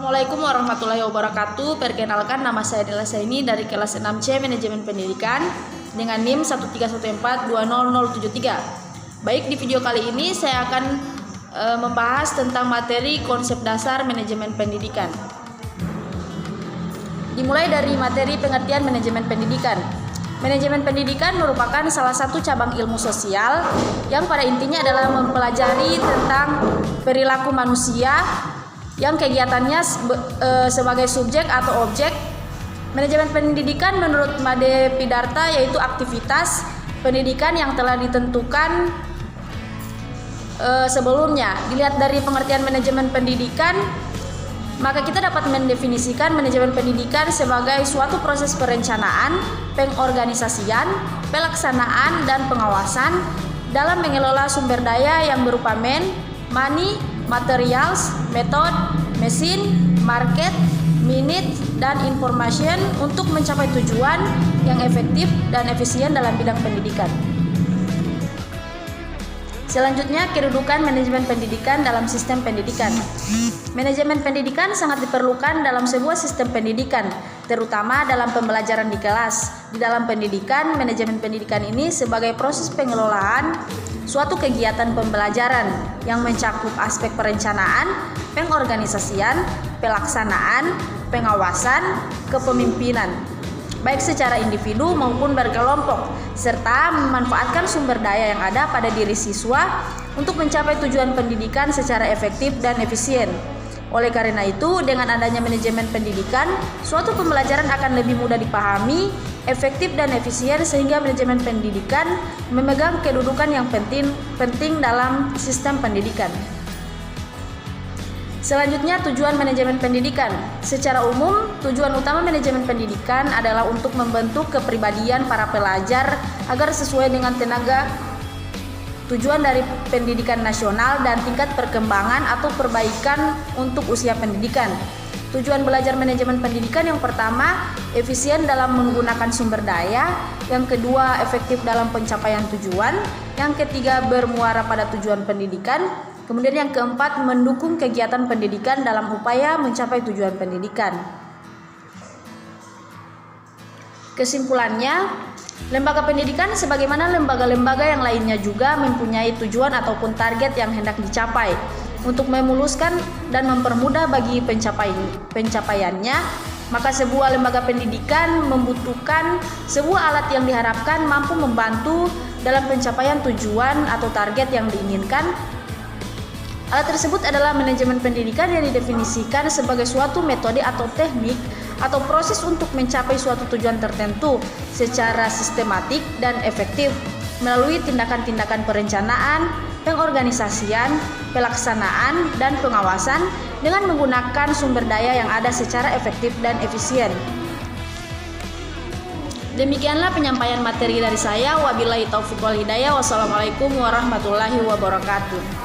Assalamualaikum warahmatullahi wabarakatuh. Perkenalkan, nama saya Dela Saini dari kelas 6C Manajemen Pendidikan dengan NIM 131420073. Baik, di video kali ini saya akan membahas tentang materi konsep dasar manajemen pendidikan. Dimulai dari materi pengertian manajemen pendidikan. Manajemen pendidikan merupakan salah satu cabang ilmu sosial yang pada intinya adalah mempelajari tentang perilaku manusia yang kegiatannya sebagai subjek atau objek. Manajemen pendidikan menurut Made Pidarta yaitu aktivitas pendidikan yang telah ditentukan sebelumnya. Dilihat dari pengertian manajemen pendidikan, maka kita dapat mendefinisikan manajemen pendidikan sebagai suatu proses perencanaan, pengorganisasian, pelaksanaan, dan pengawasan dalam mengelola sumber daya yang berupa money, materials, method, mesin, market, minute, dan information untuk mencapai tujuan yang efektif dan efisien dalam bidang pendidikan. Selanjutnya, kedudukan manajemen pendidikan dalam sistem pendidikan. Manajemen pendidikan sangat diperlukan dalam sebuah sistem pendidikan, terutama dalam pembelajaran di kelas. Di dalam pendidikan, manajemen pendidikan ini sebagai proses pengelolaan suatu kegiatan pembelajaran yang mencakup aspek perencanaan, pengorganisasian, pelaksanaan, pengawasan, kepemimpinan, baik secara individu maupun berkelompok, serta memanfaatkan sumber daya yang ada pada diri siswa untuk mencapai tujuan pendidikan secara efektif dan efisien. Oleh karena itu, dengan adanya manajemen pendidikan, suatu pembelajaran akan lebih mudah dipahami, efektif dan efisien, sehingga manajemen pendidikan memegang kedudukan yang penting dalam sistem pendidikan. Selanjutnya, tujuan manajemen pendidikan. Secara umum, tujuan utama manajemen pendidikan adalah untuk membentuk kepribadian para pelajar agar sesuai dengan tenaga tujuan dari pendidikan nasional dan tingkat perkembangan atau perbaikan untuk usia pendidikan. Tujuan belajar manajemen pendidikan yang pertama, efisien dalam menggunakan sumber daya. Yang kedua, efektif dalam pencapaian tujuan. Yang ketiga, bermuara pada tujuan pendidikan. Kemudian yang keempat, mendukung kegiatan pendidikan dalam upaya mencapai tujuan pendidikan. Kesimpulannya, lembaga pendidikan sebagaimana lembaga-lembaga yang lainnya juga mempunyai tujuan ataupun target yang hendak dicapai. Untuk memuluskan dan mempermudah bagi pencapaiannya, maka sebuah lembaga pendidikan membutuhkan sebuah alat yang diharapkan mampu membantu dalam pencapaian tujuan atau target yang diinginkan. Alat tersebut adalah manajemen pendidikan yang didefinisikan sebagai suatu metode atau teknik atau proses untuk mencapai suatu tujuan tertentu secara sistematik dan efektif melalui tindakan-tindakan perencanaan, pengorganisasian, pelaksanaan, dan pengawasan dengan menggunakan sumber daya yang ada secara efektif dan efisien. Demikianlah penyampaian materi dari saya. Wabillahi taufiq wal hidayah. Wassalamualaikum warahmatullahi wabarakatuh.